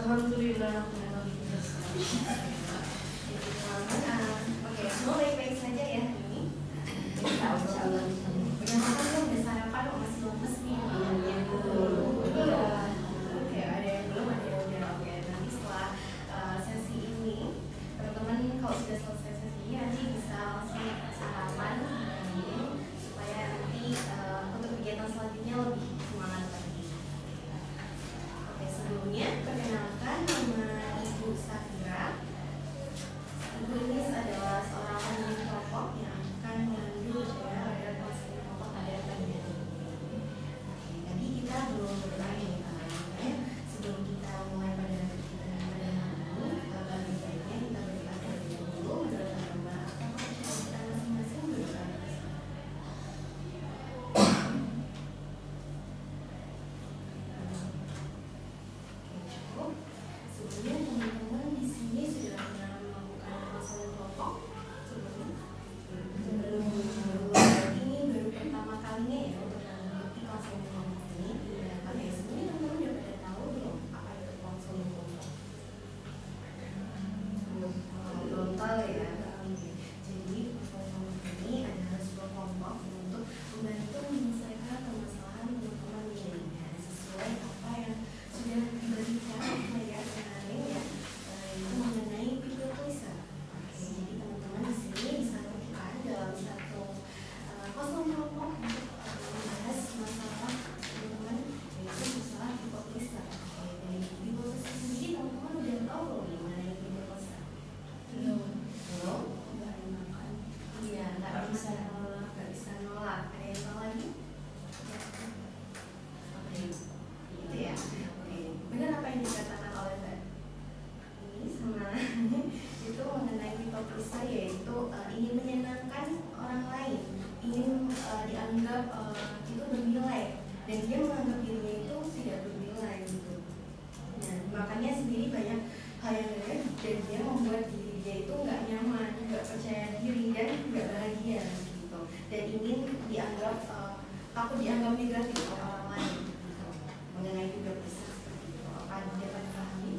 Alhamdulillah. Oke, semua baik-baik saja ya ini. Insyaallah. Udah makan belum? Udah sarapan? Masih lemes nih malamnya. Iya. Oke, ada yang belum, ada yang udah. Oke, nanti setelah sesi ini, teman-teman kalau sudah selesai sesinya nanti bisa langsung sarapan supaya nanti untuk kegiatan selanjutnya lebih semangat lagi. Oke, sebelumnya perkenalkan nama Ibu Safira. Ibu ini adalah seorang pemimpin kelompok yang akan memandu pada proses kelompok pada pagi hari ini. Tadi kita belum bertanya nih, sebelum kita mulai pada kita pada hari ini, lebih baiknya kita berdoa terlebih dahulu menurut agama atau kepercayaan kita masing-masing berdoa. Sebelumnya teman-teman di sini sudah pernah melakukan konseling kelompok sebelumnya? Ini baru pertama kalinya ya untuk mengikuti konseling kelompok ini. Oke, sebelumnya teman-teman udah pada tahu belum apa itu konseling kelompok? Belum tahu ya. Jadi konseling kelompok ini adalah sebuah kelompok untuk membantu menyelesaikan permasalahan teman-teman ini sesuai apa yang sudah diberikan ya kemarin ya, itu mengenai people pleaser. Jadi teman-teman di sini bisa terbuka dalam satu konseling kelompok untuk membahas masalah teman-teman yaitu masalah people pleaser. Dari people pleaser sendiri teman-teman udah tahu loh nih mengenai people pleaser? Belum. Iya, nggak bisa nolak. Ada yang tahu lagi? Oke, itu ya. Benar apa yang dikatakan oleh Mbak ini sama itu mengenai people pleaser, yaitu ingin menyenangkan orang lain, ingin dianggap itu bernilai, dan dia menganggap dirinya itu tidak bernilai gitu. Nah, makanya sendiri banyak hal yang lain dan dia membuat diri dia itu nggak nyaman, nggak percaya diri dan nggak bahagia gitu, dan ingin dianggap takut dianggap negatif oleh orang lain gitu. Mengenai people pleaser dapat pahami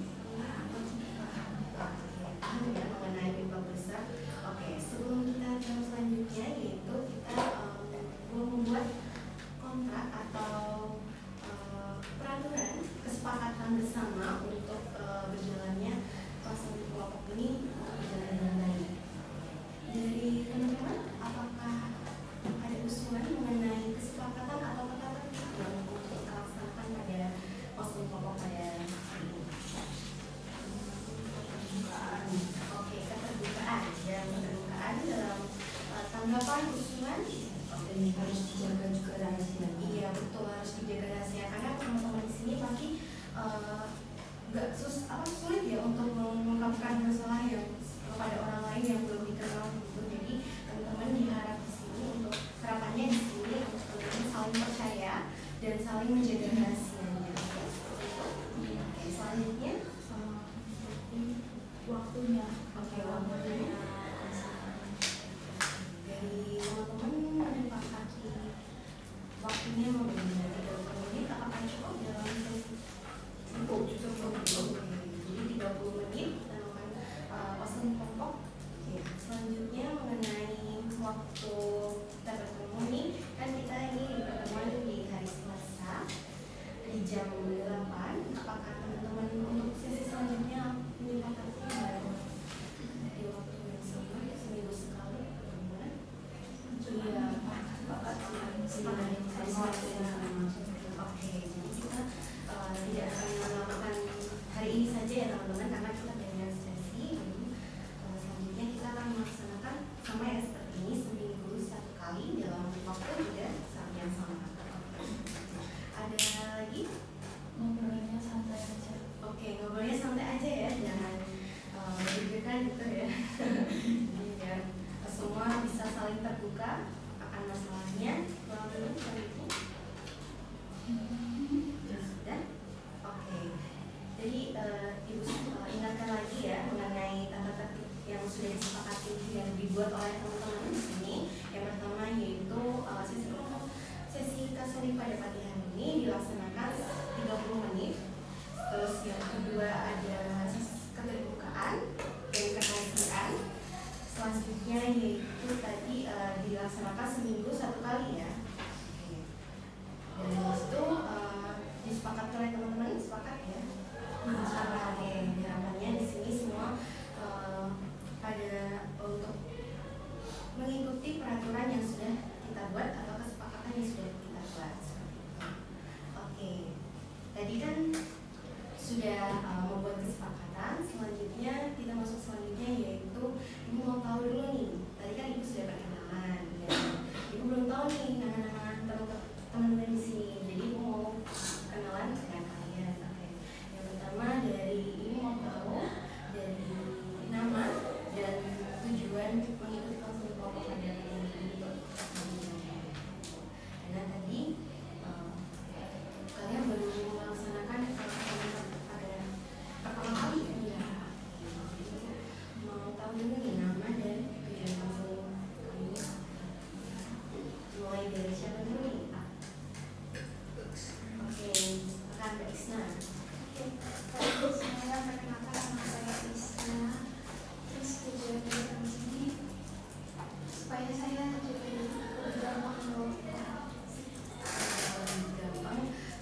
ya mengenai people pleaser. Oke, sebelum kita ke selanjutnya yaitu kita membuat kontrak atau peraturan kesepakatan bersama untuk berjalannya konseling kelompok ini berjalan dengan baik. Dari teman-teman, apakah ada usulan mengenai kesepakatan atau kata tertib yang untuk kita laksanakan pada konseling kelompok pada hari ini? Oke, keterbukaan dan keterbukaan dalam tanggapan usulan dan harus dijaga juga rahasia. Iya betul, harus dijaga rahasia karena teman-teman di sini pasti nggak sulit ya untuk mengungkapkan masalah yang kepada orang lain yang belum dikenal gitu. Jadi teman-teman diharap di sini untuk harapannya di sini untuk teman-teman saling percaya dan saling menjaga rahasianya. Oke, selanjutnya waktunya. Oke, waktunya. Dari teman-teman menyepakati waktunya memberi 30 menit, apakah cukup dalam sesi? Cukup. Jadi 30 menit kita lakukan konseling kelompok. Oke, selanjutnya mengenai waktu kita bertemu nih, kan kita ini pertemuan di hari Selasa di jam 8. Apakah teman-teman untuk sesi selanjutnya menyepakati dari waktu yang sama seminggu sekali pertemuan? Iya, oke, jadi kita tidak akan melakukan hari ini saja ya teman-teman, karena kita banyak sesi. Selanjutnya kita akan melaksanakan sama ya seperti ini seminggu satu kali dalam waktu juga saat yang sama. Ada lagi? Ngobrolnya santai aja. Oke, ngobrolnya santai aja ya, jangan deg-degan gitu ya. Biar semua bisa saling terbuka akan masalahnya. Lalu selanjutnya sudah. Oke, jadi Ibu ingatkan lagi ya mengenai tata tertib yang sudah disepakati yang dibuat oleh teman-teman di sini. Yang pertama yaitu sesi konseling pada pagi hari ini dilaksanakan 30 menit. Terus yang kedua ada sepakat ya? Sepakat ya. Harapannya di sini semua pada untuk mengikuti peraturan yang sudah kita buat atau kesepakatan yang sudah kita buat. Oke, tadi kan sudah membuat kesepakatan. Selanjutnya kita masuk selanjutnya, yaitu ibu mau tahu dulu nih. Tadi kan ibu sudah perkenalan dan ibu belum tahu nih nama-nama teman-teman di sini. Jadi ibu mau kenalan dengan kalian. Oke. Yang pertama dari ibu mau tahu dari nama dan tujuan mengikuti konseling kelompok pada hari ini. Karena tadi kalian baru melaksanakan pada pertama kali ya. Mau tahu dulu nih nama dan tujuan konseling kami. Mulai dari siapa dulu nih? Oke, silakan Mbak Isna. Oke, saya perkenalkan nama saya Isna. Terus tujuan dari kami sini supaya saya jadi lebih gampang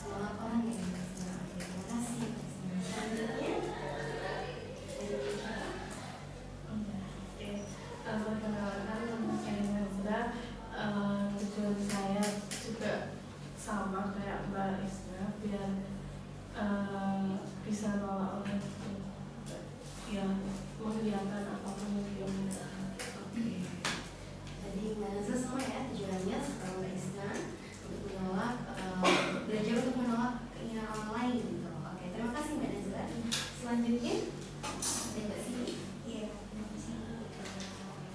menolak orang ya. Terima kasih. Selanjutnya perkenalkan nama saya Nazra. Tujuan saya juga sama kayak Mbak Isna, biar bisa nolak orang itu yang mengiyakan apapun yang dia minta. oke. Jadi Mbak Nazra sama ya tujuannya seperti Mbak Isna untuk menolak belajar untuk menolak keinginan orang lain gitu. Oke, terima kasih Mbak Nazra. Selanjutnya ada Mbak Sini. Iya, terima kasih.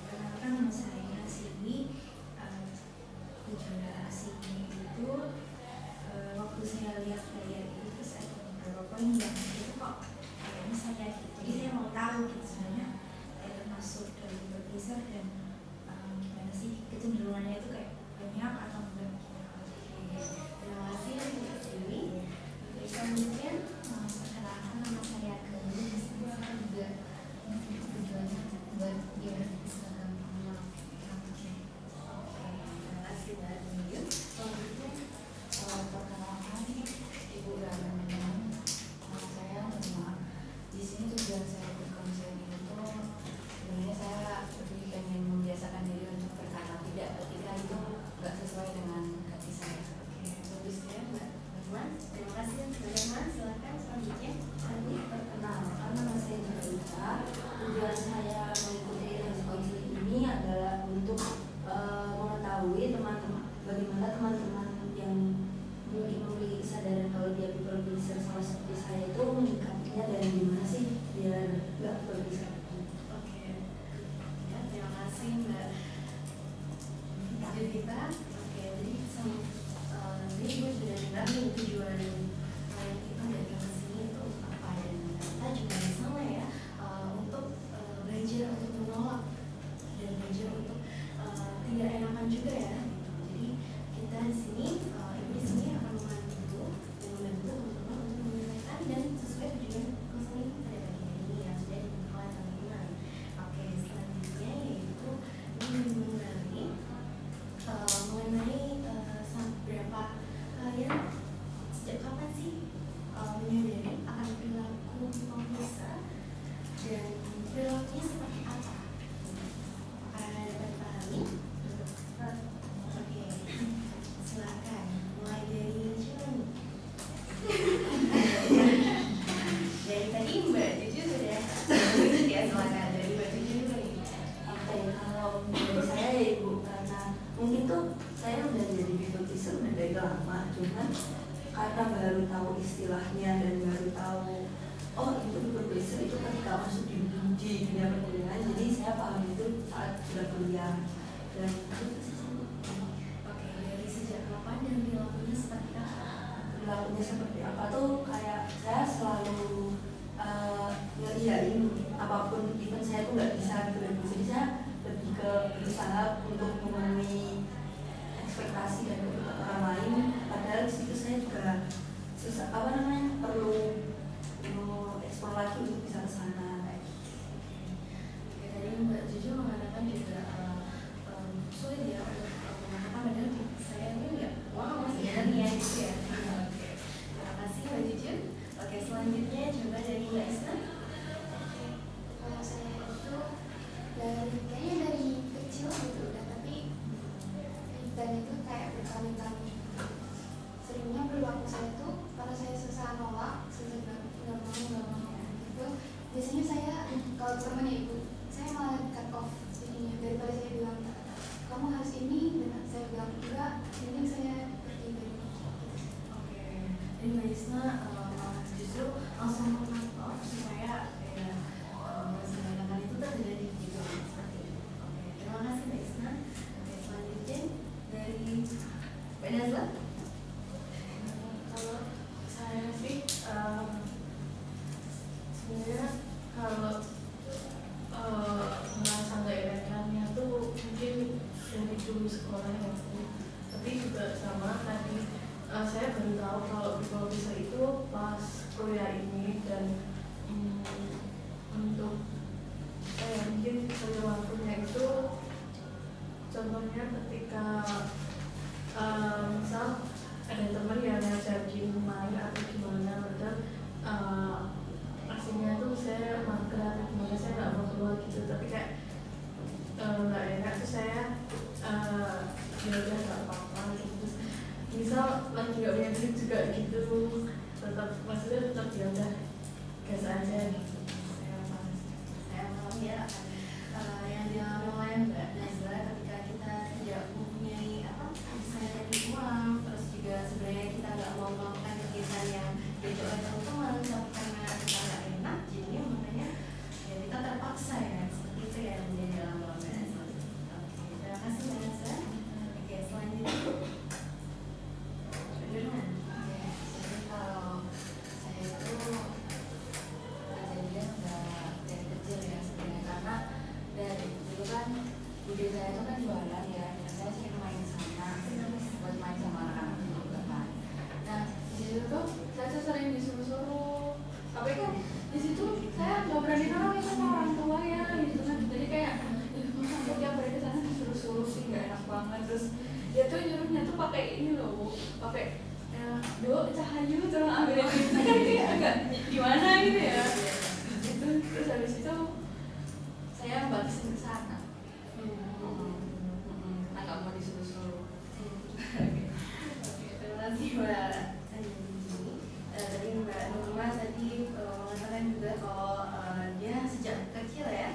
Perkenalkan nama saya Sini. Tujuan dari sini itu waktu saya lihat layar itu terus ada beberapa poin yang itu kok kayaknya saya gitu. Jadi saya mau tahu gitu sebenarnya saya termasuk dari bergeser dan gimana sih kecenderungannya itu kayak banyak atau enggak. Terima kasih Mbak Sini. Selanjutnya Perkenalkan nama saya Galuh. Saya juga tujuannya buat biar bisa gampang menolak. terima kasih Mbak Sini. Selanjutnya Perkenalkan, Ibu Rana. Nama saya Nurma. Di sini tujuan saya ikut konseling itu sebenarnya saya lebih pengen membiasakan diri untuk berkata tidak ketika itu nggak sesuai dengan hati saya. bagus ya Mbak Nurman. Terima kasih Mbak Nurman. Silakan selanjutnya. Perkenalkan, nama saya Nurma. Tujuan saya mengikuti konseling ini adalah untuk mengetahui bagaimana teman-teman yang memiliki kesadaran kalau dia bergeser sama seperti saya itu menyikapinya dan gimana sih biar nggak bergeser. Oke. Ya, terima kasih Mbak Judita. Oke, jadi ini Ibu sudah dengar nih tujuan kalian itu datang ke sini untuk apa, dan kita juga sama ya untuk belajar untuk menolak dan belajar untuk tidak enakan juga ya. Jadi kita di sini, Ibu di sini akan membantu dan membantu teman-teman untuk menyelesaikan dan sesuai tujuan konseling pada pagi ini yang sudah ditentukan oleh teman-teman. Oke, selanjutnya yaitu ini mengenai berapa kalian sejak kapan sih menyadari akan perilaku pemirsa dan perilakunya seperti apa? Apakah dapat dipahami? Oke, silakan mulai dari siapa nih? Dari tadi Mbak Juju sudah lanjut ya, silakan dari Mbak Juju dulu nih. Oke, kalau menurut saya ya Ibu, karena mungkin tuh saya udah jadi people pleaser udah dari lama, cuman karena baru tahu istilahnya dan baru tahu oh itu people pleaser itu ketika masuk di dunia perkuliahan, jadi saya paham itu saat sudah kuliah dan Oke, dari sejak kapan dan perilakunya seperti apa? perilakunya seperti apa tuh kayak saya selalu ngeiyain apapun, even saya tuh nggak bisa gitu, jadi saya lebih ke berusaha untuk memenuhi ekspektasi dan kebutuhan orang lain, padahal di situ saya juga perlu eksplor lagi untuk bisa ke sana. Oke, tadi Mbak Juju mengatakan juga sulit ya untuk mengatakan, padahal saya ini nggak wow masih ada nih ya gitu ya. Oke, terima kasih Mbak Juju. Oke, selanjutnya coba dari Mbak Isna. Kalau saya itu kayaknya dari kecil gitu udah, tapi dan itu kayak berkali-kali. Seringnya perilaku saya tuh karena saya susah nolak, susah nggak mau gitu. Biasanya saya kalau temennya ibu, saya malah cut off jadinya. Daripada saya bilang kamu harus ini, dan saya bilang enggak, mending saya pergi dari Oke, jadi Mbak Isna justru langsung menangkap supaya kesenangan itu terjadi gitu seperti itu. Oke, terima kasih Mbak Isna. Oke, selanjutnya dari Mbak Nazla. Kalau saya sih sebenarnya kalau merasa nggak enakannya tuh mungkin dari dulu sekolah ya, tapi juga sama tadi saya baru tahu kalau people bisa itu pas kuliah ini. Dan untuk saya mungkin perilakunya itu contohnya ketika misal ada teman yang ngajakin main atau gimana, padahal aslinya tuh saya mager atau gimana, saya nggak mau keluar gitu, tapi kayak nggak enak tuh saya ya udah nggak apa-apa gitu. Terus misal lagi nggak punya duit juga gitu, tetap maksudnya tetap ya udah gas aja gitu. Saya paham ya yang dialami oleh Mbak Nazla ketika kita tidak mempunyai misalnya tadi uang, terus juga sebenarnya kita nggak mau melakukan kegiatan yang diajak oleh teman-teman, tapi karena kita nggak enak, jadinya makanya ya kita terpaksa ya, seperti itu ya yang menjadi alami oleh Mbak Nazla. Oke, terima kasih Mbak Nazla. Oke, selanjutnya Firman. Jadi kalau saya itu kejadian udah dari kecil ya sebenarnya, karena dari dulu kan bude saya itu kan jualan ya, dan saya sering main sana buat main sama anak-anak juga kan. Nah di situ tuh saya tuh sering disuruh-suruh, tapi kan di situ saya nggak berani nolak sama orang tua ya gitu kan. Jadi kayak masa aku tiap hari kesana disuruh-suruh sih, nggak enak banget. Terus dia tuh nyuruhnya tuh pakai ini loh Bu, pakai Dok, Cahayu tolong ambilin ini kan, ini agak gimana gitu ya itu. Terus habis itu saya batasin ke sana, nggak mau disuruh-suruh. Oke, terima kasih Mbak Anjani. Tadi Mbak Nurma tadi mengatakan juga kalau dia sejak kecil ya,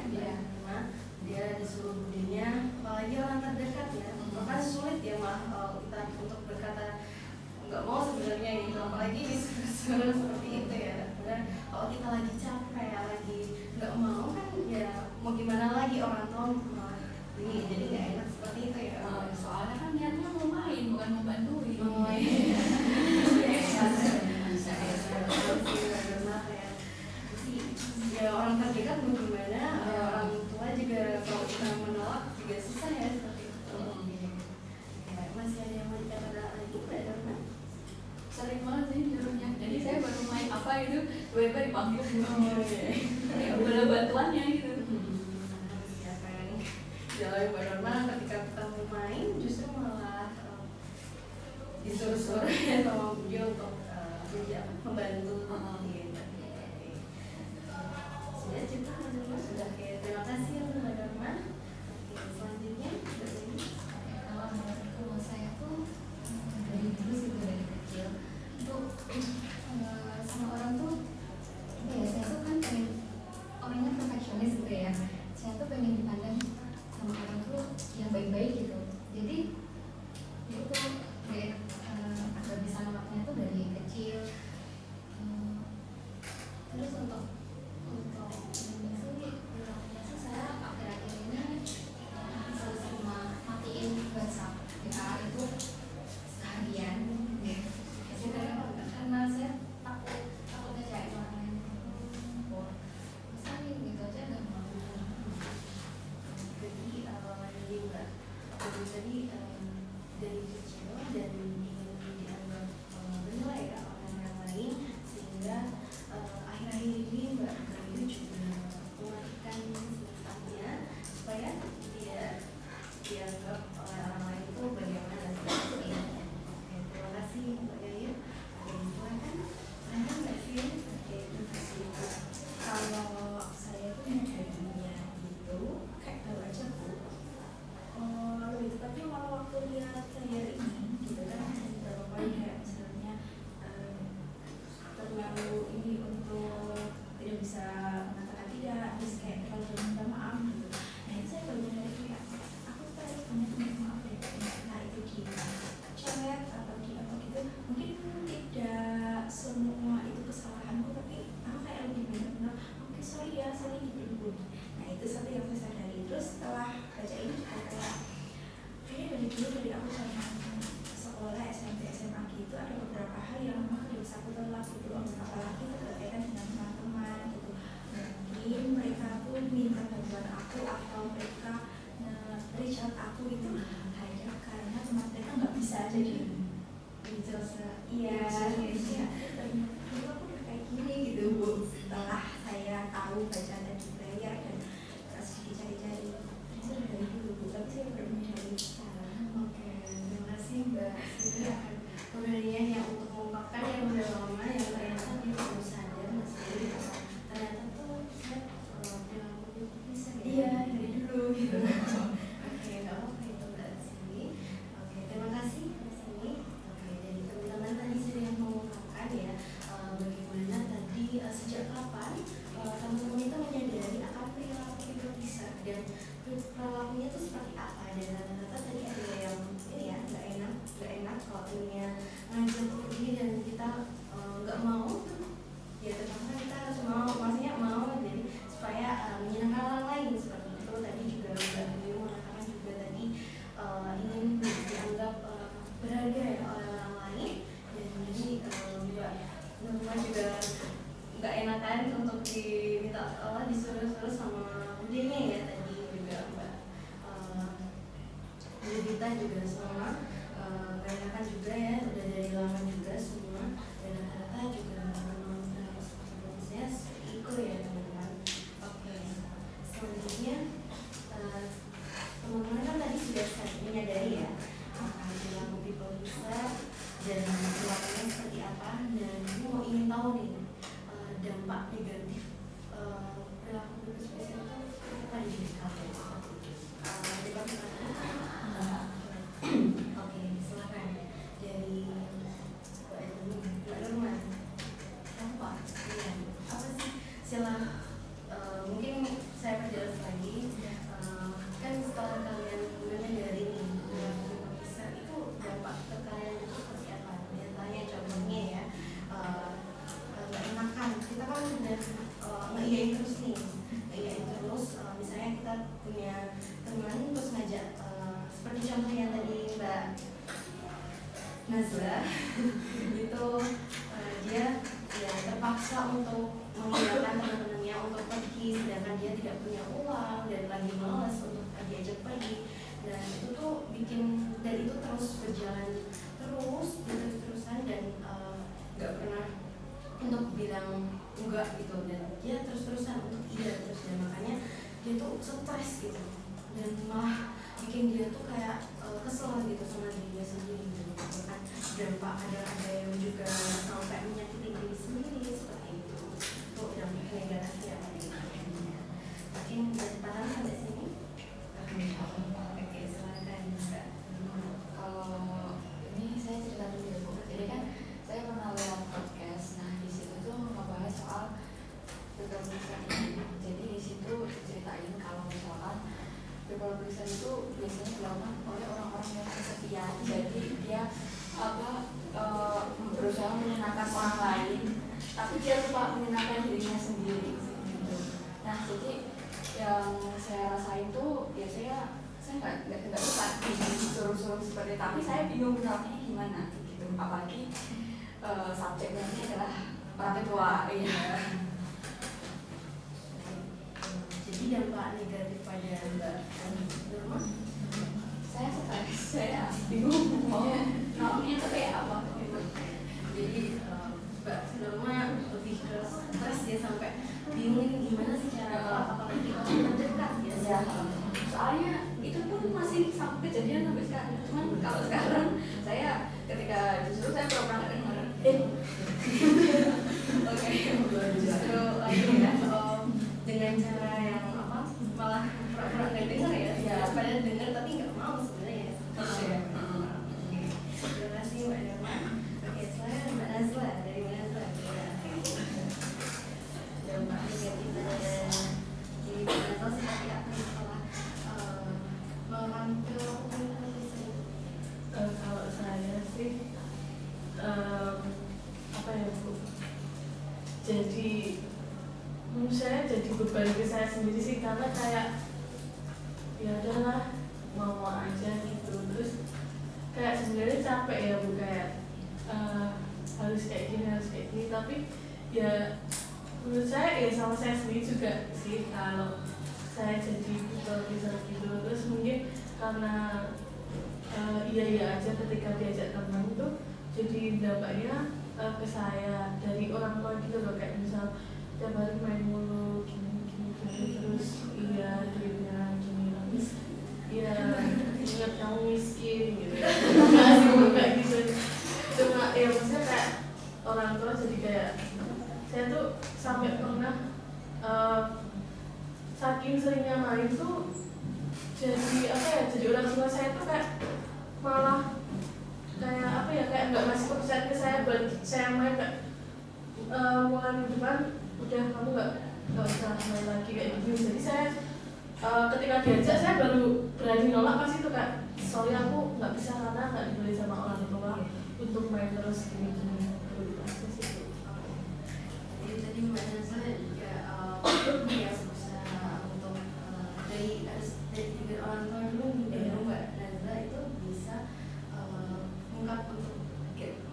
dia disuruh budenya, apalagi orang terdekat ya, bahkan sulit ya kalau kita untuk berkata nggak mau sebenarnya gitu, apalagi disuruh seperti itu ya. Karena kalau kita lagi capek, lagi nggak mau kan ya mau gimana lagi, orang tua malah ini, jadi nggak enak seperti itu ya. Soalnya kan niatnya mau main, bukan mau bantuin. Oh iya. Ya orang terdekat mau gimana, orang tua juga kalau kita menolak juga susah ya seperti itu. Masih ada yang mau dikatakan lagi Mbak Dorna? Sering banget sih nyuruhnya, jadi saya baru main apa itu tiba-tiba dipanggil. Kayak bola bantuannya gitu. Ya kan, jalan Mbak Dorna ketika kita mau main justru malah disuruh-suruh ya sama Budi untuk membantu gitu. Sudah cukup Mbak Dorna? Sudah. Oke, terima kasih untuk Mbak Dorna. Oke, selanjutnya Mbak Deni. Kalau saya tuh dari dulu sih, dari kecil tuh sama orang tuh ya, saya tuh kan pengen orangnya perfeksionis gitu ya. Saya tuh pengen dipandang sama orang tuh yang baik-baik gitu. Jadi itu tuh agak bisa nolaknya tuh dari kecil. diminta disuruh-suruh sama budenya ya tadi juga Mbak Devita juga semua kebanyakan juga ya udah dari lama juga semua dan rata-rata juga memang saya ikut ya teman-teman. Oke, selanjutnya teman-teman kan tadi sudah menyadari ya perilaku people pleaser dan perilakunya seperti apa, dan mau ingin tahu nih dampak negatif perilaku people pleaser itu apa di diri kalian? Oke, silakan dari Mbak Nurman. Apa? Iya. Apa sih? Mungkin saya perjelas lagi. Kan setelah kalian menyadari nih perilaku bisa itu dampak ke kalian itu seperti apa? Biasanya contohnya ya nggak enakan. Kita kan udah ngeiyain terus nih, misalnya kita punya teman terus ngajak seperti contoh yang tadi Mbak Nazla itu dia ya terpaksa untuk mengiyakan teman-temannya untuk pergi sedangkan dia tidak punya uang dan lagi malas untuk diajak pergi, dan itu tuh bikin, dan itu terus berjalan terus-terusan dan nggak pernah untuk bilang enggak gitu, dan dia terus-terusan untuk iya terus, dan makanya dia tuh stres gitu dan malah bikin dia tuh kayak kesel gitu sama dirinya sendiri gitu. Bahkan dampak ada yang juga sampai menyakiti diri sendiri seperti itu. Itu dampak negatif ya pada dirinya. Mungkin dari tahan sampai sini. Oke, silakan Mbak. Kalau ini saya cerita dulu ya Bu. Jadi kan saya pernah lihat podcast. Nah di situ tuh ngebahas soal people pleaser ini. Jadi di situ ceritain kalau misalkan people pleaser itu biasanya dilakukan oleh orang-orang yang kesepian. Jadi dia berusaha menyenangkan orang lain, tapi dia lupa menyenangkan dirinya sendiri. Gitu. Nah jadi yang saya rasain tuh biasanya saya nggak suka disuruh-suruh seperti itu, tapi saya bingung menerapkannya gimana gitu. Apalagi subjeknya ini adalah orang tua. Iya. Jadi dampak negatif pada Mbak Nurma, Saya stres, saya bingung mau namanya itu kayak apa gitu. jadi Mbak Nurma lebih ke stres ya sampai bingung ini gimana sih cara apalagi orang terdekat ya. Ya, soalnya itu pun masih sampai kejadian sampai sekarang. Cuman kalau sekarang saya ketika justru saya pernah nggak dengar. Oke, justru ya dengan cara yang apa malah pura-pura nggak dengar ya. Ya. Padahal dengar tapi nggak mau sebenarnya. Iya. Terima kasih Mbak Nurma. Oke, selanjutnya Mbak Nazla dari Mbak Nazla. Dampak negatif pada diri Mbak Nazla seperti apa setelah melakukan perilaku itu? Kalau saya sih apa ya Bu, jadi menurut saya jadi beban ke saya sendiri sih, karena kayak ya udahlah mau aja gitu, terus kayak sebenarnya capek ya Bu, kayak harus kayak gini, tapi ya menurut saya ya sama saya sendiri juga sih kalau saya jadi bisa gitu. Terus mungkin karena iya aja ketika diajak teman tuh jadi dampaknya ke saya dari orang tua gitu loh, kayak misal tiap hari main mulu gini terus iya duitnya gini habis iya ingat kamu miskin gitu nggak sih Bu, kayak gitu. Cuma ya maksudnya kayak orang tua jadi kayak saya tuh sampai pernah saking seringnya main tuh jadi apa ya, jadi orang tua saya tuh kayak malah kayak apa ya, kayak nggak ngasih kepercayaan ke saya buat saya main, kayak mulai minggu depan udah kamu nggak usah main lagi kayak gitu. Jadi saya ketika diajak saya baru berani nolak pas itu, kak soalnya aku nggak bisa karena nggak dibeli sama orang tua untuk main terus gini Jadi tadi Mbak Nazla juga ya berusaha untuk dari orang tua dulu dari Mbak Nazla itu bisa mengungkap untuk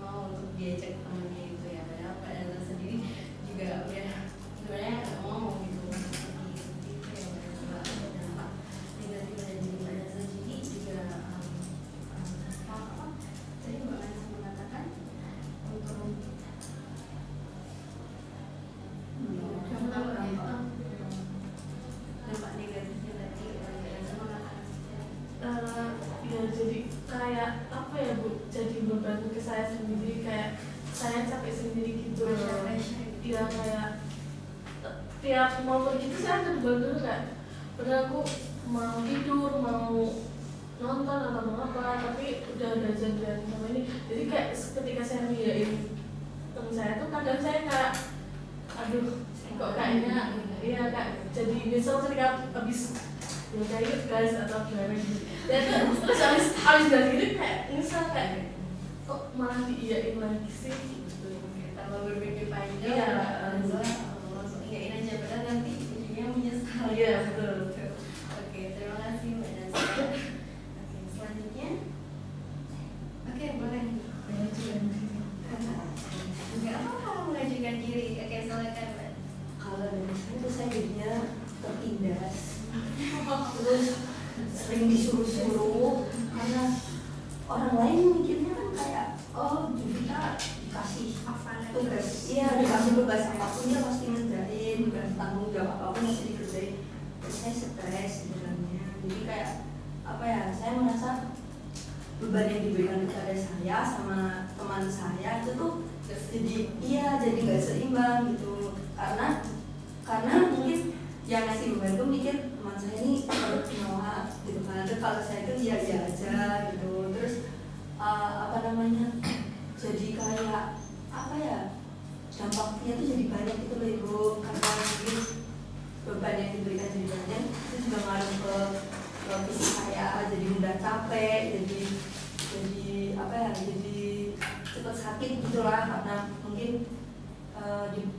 mau untuk diajak temannya itu ya. Padahal Mbak Nazla sendiri juga udah sebenarnya saya capek sendiri gitu. Pressure. Iya kayak tiap mau pergi itu saya ada beban kayak padahal aku mau tidur, mau nonton atau mau apa, tapi udah ada janjian sama ini. Jadi kayak ketika saya ngiyain temen saya tuh kadang saya kayak aduh kok kayaknya iya kak jadi misal ketika habis ya kayak guys atau gimana gitu dan terus habis dari ini kayak misal kayak kok malah diiyain lagi sih gitu Tambah berpikir panjang. Iya. Langsung iyain aja padahal nanti ujungnya menyesal. iya betul. Oke, terima kasih Mbak Nasa. Oke, selanjutnya. Oke, boleh. Enggak apa-apa mengajukan diri. Oke, silakan Mbak. Kalau dari saya tuh saya jadinya tertindas, terus sering disuruh-suruh karena orang lain mikirnya kan kayak oh Juvita dikasih tugas, iya dikasih tugas apapun dia pasti ngerjain, tanggung jawab apapun pasti dikerjain. Terus saya stres sebenarnya, jadi kayak apa ya, saya merasa beban yang diberikan kepada saya sama teman saya itu tuh jadi nggak seimbang gitu, karena mungkin yang ngasih beban tuh mikir teman saya ini harus menolak gitu kan, terus kalau saya itu iya aja gitu, terus apa namanya jadi kayak apa ya, dampaknya tuh jadi banyak gitu loh Ibu, karena mungkin beban yang diberikan jadi banyak itu juga ngaruh ke fisik saya, jadi mudah capek, jadi apa ya, jadi cepat sakit gitulah karena mungkin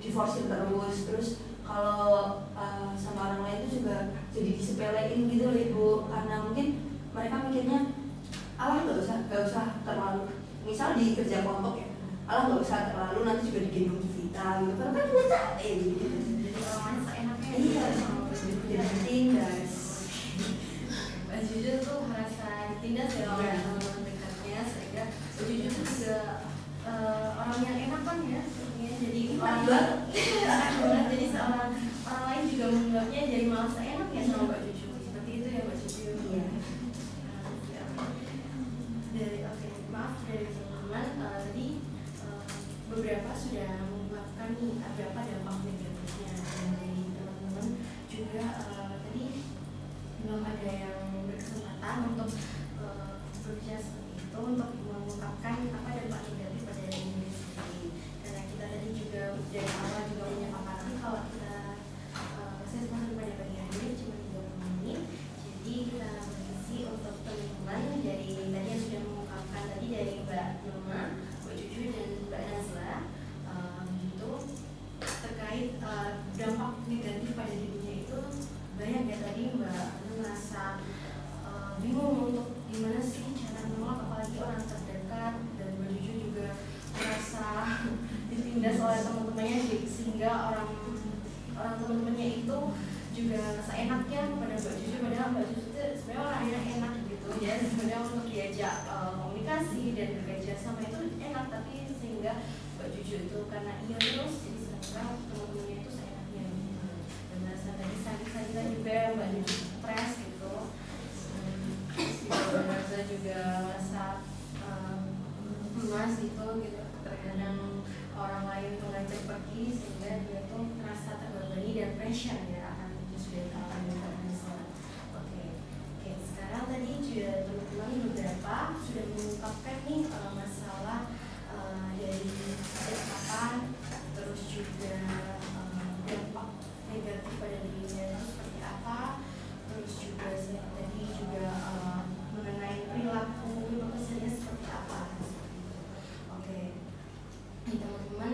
diforsir terus kalau sama orang lain itu juga jadi disepelein gitu loh Ibu, karena mungkin mereka mikirnya alah nggak usah terlalu, misal di kerja kelompok ya, alah nggak usah terlalu nanti juga digendong Juvita gitu, karena kan udah capek gitu. Jadi orang seenaknya. Iya, jadi ditindas. Mbak Juju tuh merasa ditindas ya oleh teman-teman dekatnya, sehingga Mbak Juju tuh juga orang yang enak kan ya, sebenarnya jadi Orang banget. enak banget, jadi seorang orang lain juga menganggapnya jadi malah seenak ya sama Mbak Juju, seperti itu ya Mbak Juju. Iya. Maaf dari teman-teman tadi beberapa sudah mengungkapkan nih beberapa dampak negatifnya, dan dari teman-teman juga tadi belum ada yang berkesempatan untuk berbicara seperti itu, untuk mengungkapkan apa dampak negatif pada diri sendiri, karena kita tadi juga dari awal juga menyampaikan kalau kita sesi pada pagi hari ini cuma 30 menit, jadi kita berisi untuk teman-teman dari tadi yang sudah mengungkapkan tadi dari Mbak Noma, Mbak Juju dan Mbak Nazla itu terkait dampak negatif pada dirinya itu banyak ya. Tadi Mbak merasa bingung untuk gimana sih cara menolak apalagi orang terdekat, dan Mbak Juju juga merasa ditindas oleh teman-temannya sehingga orang teman-temannya itu juga seenaknya kepada Mbak Juju, padahal Mbak Juju itu sebenarnya orang yang enak gitu ya, sebenarnya untuk diajak komunikasi dan bekerja sama itu enak, tapi sehingga Mbak Juju itu karena iya terus jadi sehingga teman-temannya itu seenaknya gitu. Dan merasa tadi sakit-sakitan juga Mbak Juju stres gitu, Mbak Nazla juga merasa lemas gitu terkadang orang lain mengajak pergi sehingga dia tuh merasa terbebani dan pressure ya akan sudah alami masalah. Oke, sekarang tadi juga teman-teman beberapa sudah mengungkapkan nih masalah dari kapan, terus juga dampak negatif pada dirinya itu seperti apa, terus juga tadi juga mengenai perilaku kesannya seperti apa. Oke, ini teman-teman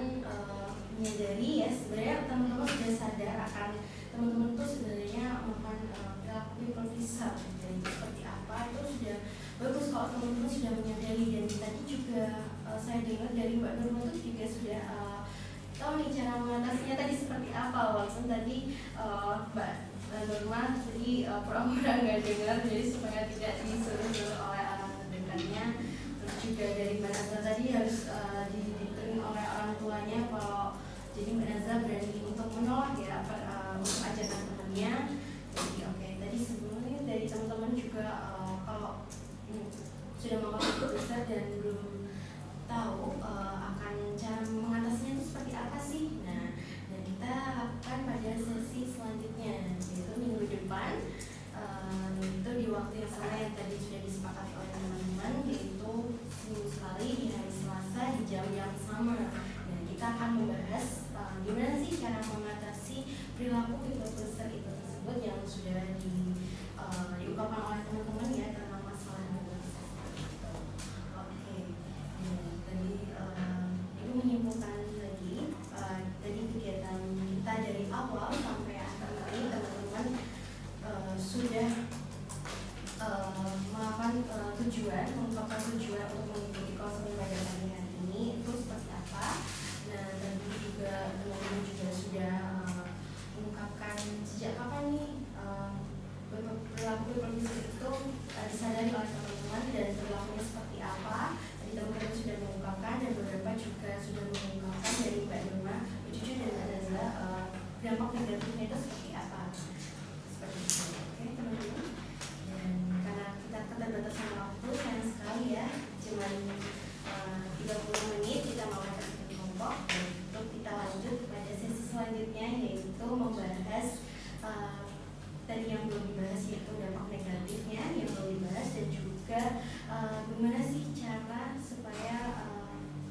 menyadari ya, sebenarnya teman-teman sudah sadar akan teman-teman itu sebenarnya makan perilaku improvisal, jadi seperti apa itu sudah bagus kalau teman-teman sudah menyadari. Dan tadi juga saya dengar dari Mbak Nurma itu juga sudah tahu nih cara mengatasinya tadi seperti apa, walaupun tadi Mbak Nurma tadi pura-pura nggak dengar, jadi supaya tidak disuruh oleh orang terdekatnya. Terus juga dari Mbak Nazla tadi harus didikterin oleh orang tuanya kalau jadi Mbak Nazla berani untuk menolak ya untuk ajakan temannya. Jadi oke, tadi sebelumnya dari teman-teman juga kalau sudah mengambil keputusan dan belum tahu akan cara perilaku people pleaser itu tersebut yang sudah diungkapkan oleh teman-teman ya tentang masalah itu. Oke, tadi itu menyimpulkan lagi tadi kegiatan kita dari awal sampai akhir ini teman-teman sudah mengungkapkan tujuan untuk mengikuti konseling pada pagi hari ini itu seperti apa. Nah, tadi juga teman-teman juga sudah mengungkapkan sejak kapan nih perilaku people pleaser itu disadari oleh teman-teman dan perilakunya seperti apa. Tadi teman-teman sudah mengungkapkan dan beberapa juga sudah mengungkapkan dari Mbak Nurma, Mbak Cucu dan Mbak Nazla dampak negatifnya itu seperti apa. Seperti itu. Oke teman-teman. Dan karena kita keterbatasan waktu sayang sekali ya, cuman 30 menit kita mau kasih kelompok. Untuk kita lanjut pada sesi selanjutnya yaitu membahas tadi yang belum dibahas yaitu dampak negatifnya yang belum dibahas dan juga bagaimana sih cara supaya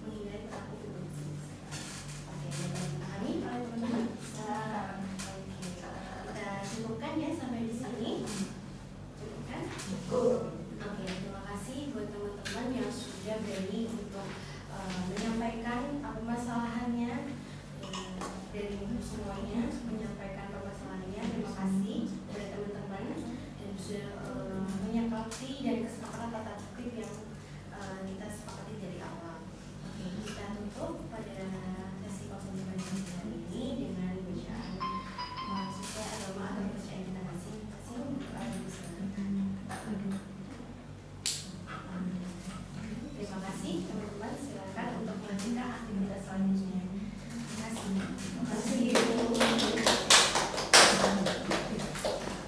menghindari perilaku people pleaser. Oke, dipahami oleh teman-teman? Oke, kita cukupkan ya sampai di sini. Cukupkan? Oke, terima kasih buat teman-teman yang sudah berani untuk menyampaikan permasalahannya dari semuanya, menyampaikan permasalahannya. Terima kasih kepada teman-teman dan sudah menyepakati dan kesepakatan tata tertib yang kita sepakati dari awal. Oke, kita tutup pada sesi konseling hari ini dengan bacaan mahasiswa agama atau kepercayaan kita masing-masing. Terima kasih teman-teman, silakan untuk melanjutkan aktivitas selanjutnya.